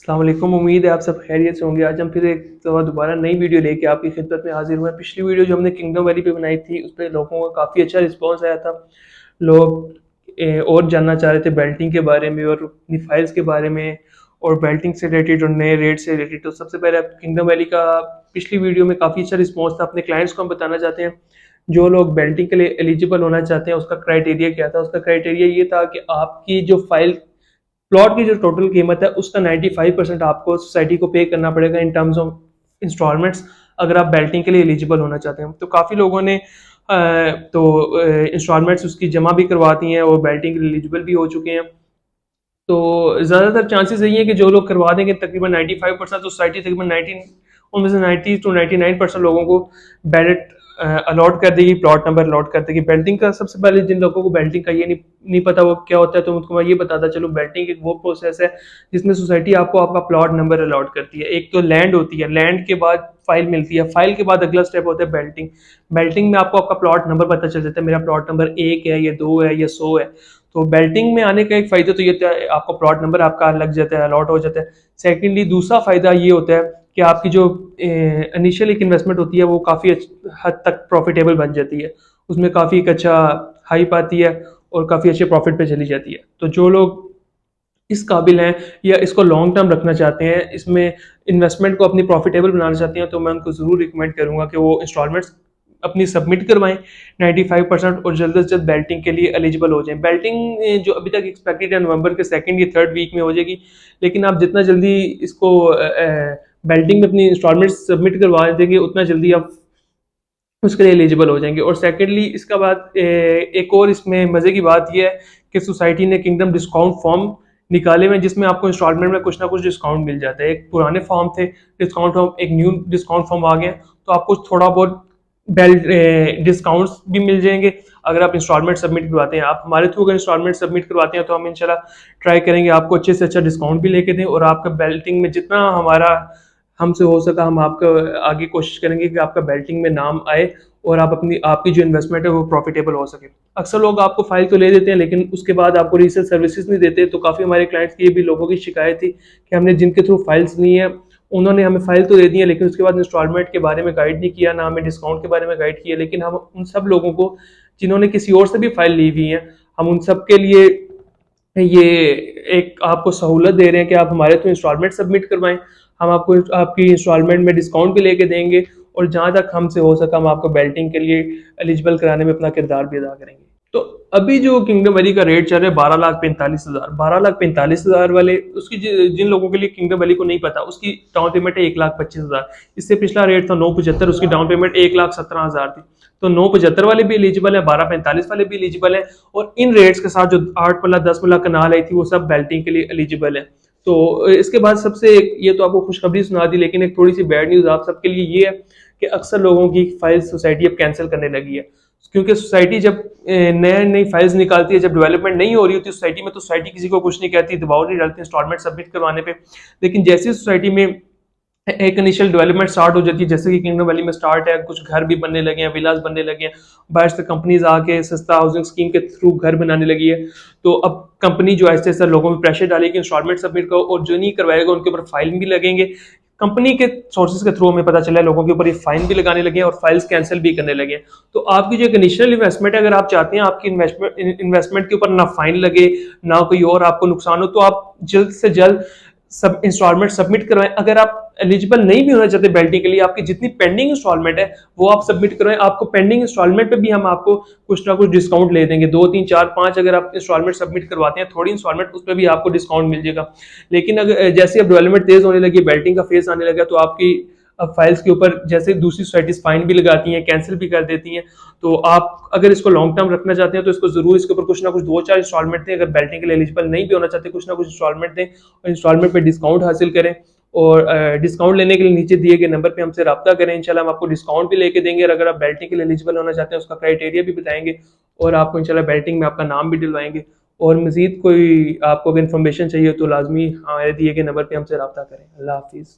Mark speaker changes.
Speaker 1: अस्सलाम वालेकुम। उम्मीद है आप सब खैरियत से होंगे। आज हम फिर एक दफ़ा दोबारा नई वीडियो लेके आपकी खिदमत में हाजिर हुए हैं। पिछली वीडियो जो हमने किंगडम वैली पे बनाई थी उस पर लोगों का काफ़ी अच्छा रिस्पॉन्स आया था। लोग और जानना चाह रहे थे बेल्टिंग के बारे में और अपनी फाइल्स के बारे में और बेल्टिंग से रिलेटेड और नए रेट से रिलेटेड। तो सबसे पहले किंगडम वैली का पिछली वीडियो में काफ़ी अच्छा रिस्पॉन्स था। अपने क्लाइंट्स को हम बताना चाहते हैं जो लोग बेल्टिंग के लिए एलिजिबल होना चाहते हैं उसका क्राइटेरिया क्या था। उसका क्राइटेरिया ये था कि आपकी जो फाइल प्लॉट की जो टोटल कीमत है उसका 95% आपको सोसाइटी को पे करना पड़ेगा इन टर्म्स ऑफ इंस्टॉलमेंट्स, अगर आप बेल्टिंग के लिए एलिजिबल होना चाहते हैं। तो काफ़ी लोगों ने इंस्टॉलमेंट्स उसकी जमा भी करवा दी हैं और बेल्टिंग के लिए एलिजिबल भी हो चुके हैं। तो ज़्यादातर चांसेस यही है कि जो लोग करवा देंगे तकरीबन 95% सोसाइटी तकरीबन 19 उनमें से 90 to 99% लोगों को बैलेट अलॉट कर देगी, प्लॉट नंबर अलॉट कर देगी। बेल्टिंग का सबसे पहले जिन लोगों को बेल्टिंग का ये नहीं पता वो क्या होता है तो उनको मैं ये बताता चलो। बेल्टिंग एक वो प्रोसेस है जिसमें सोसाइटी आपको आपका प्लॉट नंबर अलॉट करती है। एक तो लैंड होती है, लैंड के बाद फाइल मिलती है, फाइल के बाद अगला स्टेप होता है बेल्टिंग। बेल्टिंग में आपको आपका प्लॉट नंबर पता चल जाता है, मेरा प्लॉट नंबर 1 है, ये 2 है, ये 100 है। तो बेल्टिंग में आने का एक फायदा तो ये आपको प्लॉट नंबर आपका लग जाता है, अलॉट हो जाता है। सेकेंडली दूसरा फायदा ये होता है कि आपकी जो इनिशियल एक इन्वेस्टमेंट होती है वो काफ़ी हद तक प्रॉफिटेबल बन जाती है, उसमें काफ़ी एक अच्छा हाइप आती है और काफ़ी अच्छे प्रॉफिट पे चली जाती है। तो जो लोग इस काबिल हैं या इसको लॉन्ग टर्म रखना चाहते हैं, इसमें इन्वेस्टमेंट को अपनी प्रॉफिटेबल बनाना चाहते हैं, तो मैं उनको ज़रूर रिकमेंड करूँगा कि वो इंस्टॉलमेंट्स अपनी सबमिट करवाएं 95% और जल्द से जल्द बेल्टिंग के लिए एलिजिबल हो जाएं। बेल्टिंग जो अभी तक एक्सपेक्टेड है नवंबर के सेकंड या थर्ड वीक में हो जाएगी, लेकिन आप जितना जल्दी इसको बेल्टिंग में अपनी इंस्टॉलमेंट सबमिट करवा देंगे उतना जल्दी आप उसके लिए एलिजिबल हो जाएंगे। और सेकेंडली इसका बाद एक और इसमें मज़े की बात यह है कि सोसाइटी ने किंगडम डिस्काउंट फॉर्म निकाले हुए जिसमें आपको इंस्टॉलमेंट में कुछ ना कुछ डिस्काउंट मिल जाता है। एक पुराने फॉर्म थे डिस्काउंट फॉर्म, एक न्यू डिस्काउंट फॉर्म आ गया, तो आपको थोड़ा बहुत बेल्ट डिस्काउंट्स भी मिल जाएंगे अगर आप इंस्टॉलमेंट सबमिट करवाते हैं। आप हमारे थ्रू अगर इंस्टॉलमेंट सबमिट करवाते हैं तो हम इंशाल्लाह ट्राई करेंगे आपको अच्छे से अच्छा डिस्काउंट भी लेके दें और आपका बेल्टिंग में जितना हमारा हमसे हो सका हम आपका आगे कोशिश करेंगे कि आपका बेल्टिंग में नाम आए और आप अपनी आपकी जो इन्वेस्टमेंट है वो प्रॉफिटेबल हो सके। अक्सर लोग आपको फाइल तो ले देते हैं लेकिन उसके बाद आपको रीसेल सर्विसेज नहीं देते। तो काफ़ी हमारे क्लाइंट्स की ये भी लोगों की शिकायत थी कि हमने जिनके थ्रू फाइल्स ली है उन्होंने हमें फाइल तो दे दी है लेकिन उसके बाद इंस्टॉलमेंट के बारे में गाइड नहीं किया, ना हमें डिस्काउंट के बारे में गाइड किया। लेकिन हम उन सब लोगों को जिन्होंने किसी और से भी फाइल ली हुई है, हम उन सब के लिए ये एक आपको सहूलत दे रहे हैं कि आप हमारे थ्रू इंस्टॉलमेंट सबमिट करवाएं, हम आपको आपकी इंस्टॉलमेंट में डिस्काउंट भी लेके देंगे और जहां तक हमसे हो सका हम आपको बेल्टिंग के लिए एलिजिबल कराने में अपना किरदार भी अदा करेंगे। तो अभी जो किंगडम वैली का रेट चल रहा है 12,45,000, 12,45,000 वाले उसकी जिन लोगों के लिए किंगडम वैली को नहीं पता उसकी डाउन पेमेंट है 1,25,000। इससे पिछला रेट था 9,75, उसकी डाउन पेमेंट 1,17,000 थी। तो 9,75 वाले भी एलिजिबल है, 12,45 वाले भी एलिजिबल है और इन रेट्स के साथ जो 8 मल्ला 10 मल्ला कनाल आई थी वो सब बेल्टिंग के लिए एलिजिबल है। तो इसके बाद सबसे ये तो आपको खुशखबरी सुना दी, लेकिन एक थोड़ी सी बैड न्यूज़ आप सबके लिए ये है कि अक्सर लोगों की फाइल सोसाइटी अब कैंसिल करने लगी है। क्योंकि सोसाइटी जब नए नई फाइल्स निकालती है, जब डेवलपमेंट नहीं हो रही होती सोसाइटी में, तो सोसाइटी किसी को कुछ नहीं कहती, दबाव नहीं डालती इंस्टॉलमेंट सबमिट करवाने पे। लेकिन जैसे सोसाइटी में एक इनिशियल डेवलपमेंट स्टार्ट हो जाती है, जैसे कि किंगडम वैली में स्टार्ट है, कुछ घर भी बनने लगे हैं, विलास बनने लगे हैं, बाहर से कंपनीज आके सस्ता हाउसिंग स्कीम के थ्रू घर बनाने लगी है। तो अब कंपनी जो ऐसे ऐसे लोगों में प्रेशर डालेगी इंस्टॉलमेंट सबमिट करो और जो नहीं करवाएगा उनके ऊपर फाइन भी लगेंगे। कंपनी के सोर्सेज के थ्रू हमें पता चला है लोगों के ऊपर ये फाइन भी लगाने लगे हैं और फाइल्स कैंसिल भी करने लगे हैं। तो आपकी जो एक इनिशियल इन्वेस्टमेंट है, अगर आप चाहते हैं आपकी इन्वेस्टमेंट के ऊपर ना फाइन लगे ना कोई और आपको नुकसान हो, तो आप जल्द से जल्द सब इंस्टॉलमेंट सबमिट करवाएं। अगर आप एलिजिबल नहीं भी होना चाहते बेल्टिंग के लिए, आपकी जितनी पेंडिंग इंस्टॉलमेंट है वो आप सबमिट करवाएं। आपको पेंडिंग इंस्टॉलमेंट पे भी हम आपको कुछ ना कुछ डिस्काउंट ले देंगे, 2 3 4 5 अगर आप इंस्टॉलमेंट सबमिट करवाते हैं थोड़ी इंस्टॉलमेंट, उस पर भी आपको डिस्काउंट मिल जाएगा। लेकिन अगर जैसे अब डेवलपमेंट तेज होने लगी, बेल्टिंग का फेज आने लगा, तो आपकी अब फाइल्स के ऊपर जैसे दूसरी सोसाइटीज फाइन भी लगाती हैं, कैंसिल भी कर देती हैं। तो आप अगर इसको लॉन्ग टर्म रखना चाहते हैं तो इसको जरूर इसके ऊपर कुछ ना कुछ 2 4 इंस्टॉलमेंट दें। अगर बेल्टिंग के लिए एलिजिबल नहीं भी होना चाहते कुछ ना कुछ इंस्टॉलमेंट दें और इंस्टॉलमेंट पे डिस्काउंट हासिल करें। और डिस्काउंट लेने के लिए नीचे दिए गए नंबर पे हमसे रब्ता करें, इंशाल्लाह हम आपको डिस्काउंट भी लेके देंगे। और अगर आप बेल्टिंग के लिए एलिजिबल होना चाहते हैं उसका क्राइटेरिया भी बताएंगे और आपको इंशाल्लाह बेल्टिंग में आपका नाम भी दिलवाएंगे। और मजीद कोई आपको अगर इन्फॉर्मेशन चाहिए तो लाजमी हमारे दिए गए नंबर पे हमसे रब्ता करें। अल्लाह हाफिज़।